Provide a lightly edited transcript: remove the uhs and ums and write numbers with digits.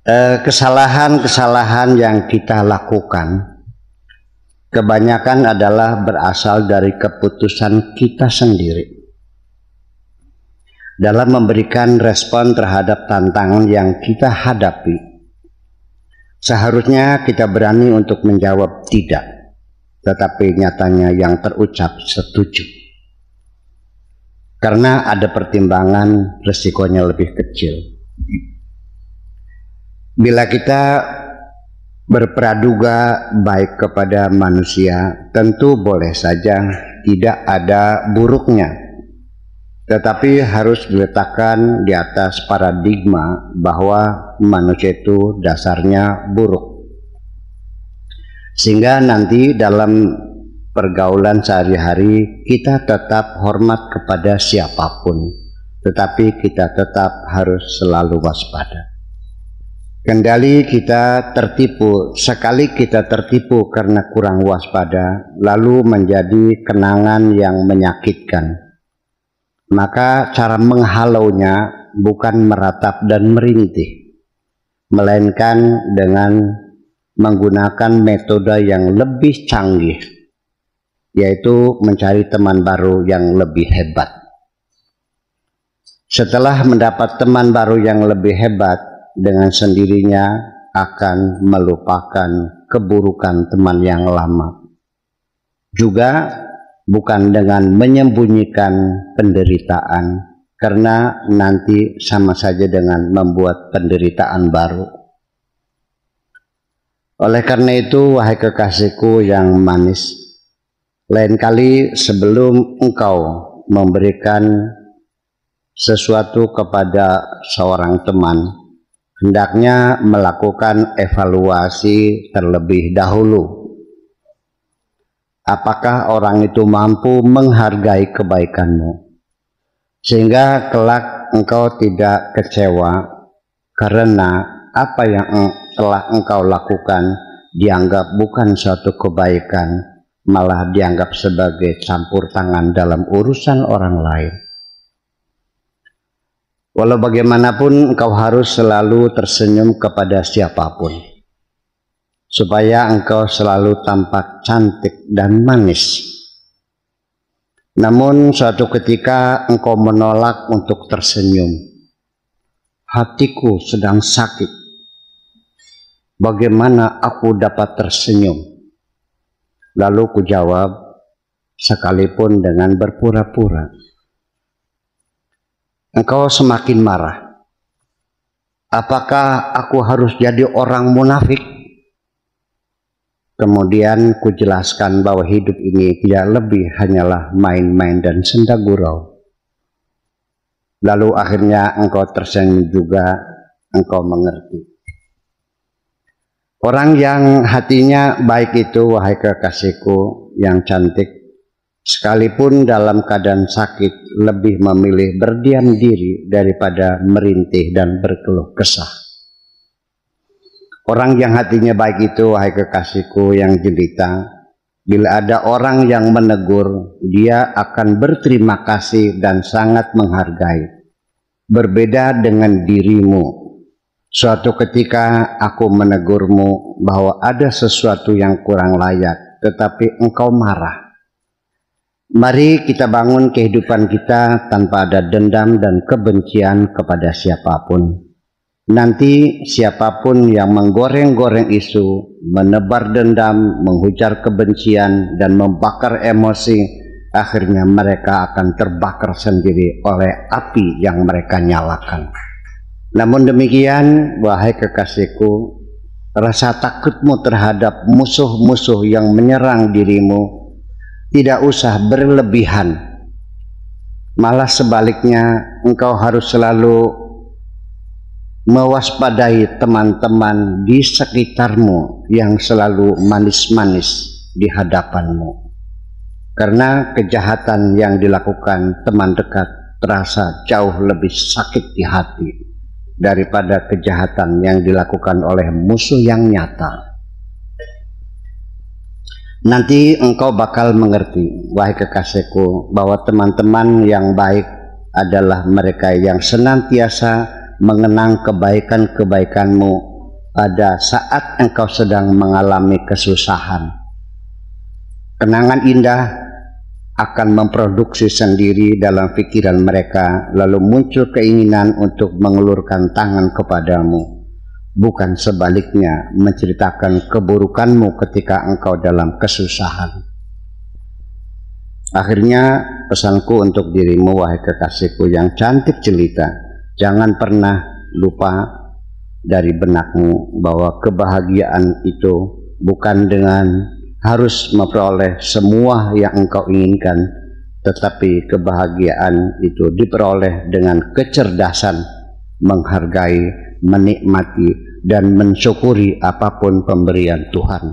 Kesalahan-kesalahan yang kita lakukan kebanyakan adalah berasal dari keputusan kita sendiri dalam memberikan respon terhadap tantangan yang kita hadapi. Seharusnya kita berani untuk menjawab tidak, tetapi nyatanya yang terucap setuju. Karena ada pertimbangan resikonya lebih kecil. Bila kita berpraduga baik kepada manusia, tentu boleh saja tidak ada buruknya. Tetapi harus diletakkan di atas paradigma bahwa manusia itu dasarnya buruk. Sehingga nanti dalam pergaulan sehari-hari kita tetap hormat kepada siapapun, tetapi kita tetap harus selalu waspada. Kendali kita tertipu, sekali kita tertipu karena kurang waspada, lalu menjadi kenangan yang menyakitkan. Maka cara menghalaunya bukan meratap dan merintih, melainkan dengan menggunakan metode yang lebih canggih, yaitu mencari teman baru yang lebih hebat. Setelah mendapat teman baru yang lebih hebat, dengan sendirinya akan melupakan keburukan teman yang lama. Juga bukan dengan menyembunyikan penderitaan, karena nanti sama saja dengan membuat penderitaan baru. Oleh karena itu, wahai kekasihku yang manis, lain kali sebelum engkau memberikan sesuatu kepada seorang teman, hendaknya melakukan evaluasi terlebih dahulu. Apakah orang itu mampu menghargai kebaikanmu, sehingga kelak engkau tidak kecewa karena apa yang telah engkau lakukan dianggap bukan suatu kebaikan, malah dianggap sebagai campur tangan dalam urusan orang lain. Walau bagaimanapun engkau harus selalu tersenyum kepada siapapun, supaya engkau selalu tampak cantik dan manis. Namun suatu ketika engkau menolak untuk tersenyum. Hatiku sedang sakit. Bagaimana aku dapat tersenyum? Lalu ku jawab, sekalipun dengan berpura-pura. Engkau semakin marah. Apakah aku harus jadi orang munafik? Kemudian kujelaskan bahwa hidup ini tidak lebih hanyalah main-main dan senda gurau. Lalu akhirnya engkau tersenyum juga, engkau mengerti. Orang yang hatinya baik itu, wahai kekasihku yang cantik, sekalipun dalam keadaan sakit, lebih memilih berdiam diri daripada merintih dan berkeluh kesah. Orang yang hatinya baik itu, wahai kekasihku yang jelita, bila ada orang yang menegur, dia akan berterima kasih dan sangat menghargai. Berbeda dengan dirimu. Suatu ketika aku menegurmu bahwa ada sesuatu yang kurang layak, tetapi engkau marah. Mari kita bangun kehidupan kita tanpa ada dendam dan kebencian kepada siapapun. Nanti siapapun yang menggoreng-goreng isu, menebar dendam, menghujat kebencian, dan membakar emosi, akhirnya mereka akan terbakar sendiri oleh api yang mereka nyalakan. Namun demikian, wahai kekasihku, rasa takutmu terhadap musuh-musuh yang menyerang dirimu tidak usah berlebihan. Malah sebaliknya, engkau harus selalu mewaspadai teman-teman di sekitarmu yang selalu manis-manis di hadapanmu. Karena kejahatan yang dilakukan teman dekat terasa jauh lebih sakit di hati daripada kejahatan yang dilakukan oleh musuh yang nyata. Nanti engkau bakal mengerti, wahai kekasihku, bahwa teman-teman yang baik adalah mereka yang senantiasa mengenang kebaikan-kebaikanmu pada saat engkau sedang mengalami kesusahan. Kenangan indah akan memproduksi sendiri dalam pikiran mereka, lalu muncul keinginan untuk mengelurkan tangan kepadamu, bukan sebaliknya menceritakan keburukanmu ketika engkau dalam kesusahan. Akhirnya pesanku untuk dirimu, wahai kekasihku yang cantik jelita, jangan pernah lupa dari benakmu bahwa kebahagiaan itu bukan dengan harus memperoleh semua yang engkau inginkan, tetapi kebahagiaan itu diperoleh dengan kecerdasan, menghargai, menikmati, dan mensyukuri apapun pemberian Tuhan.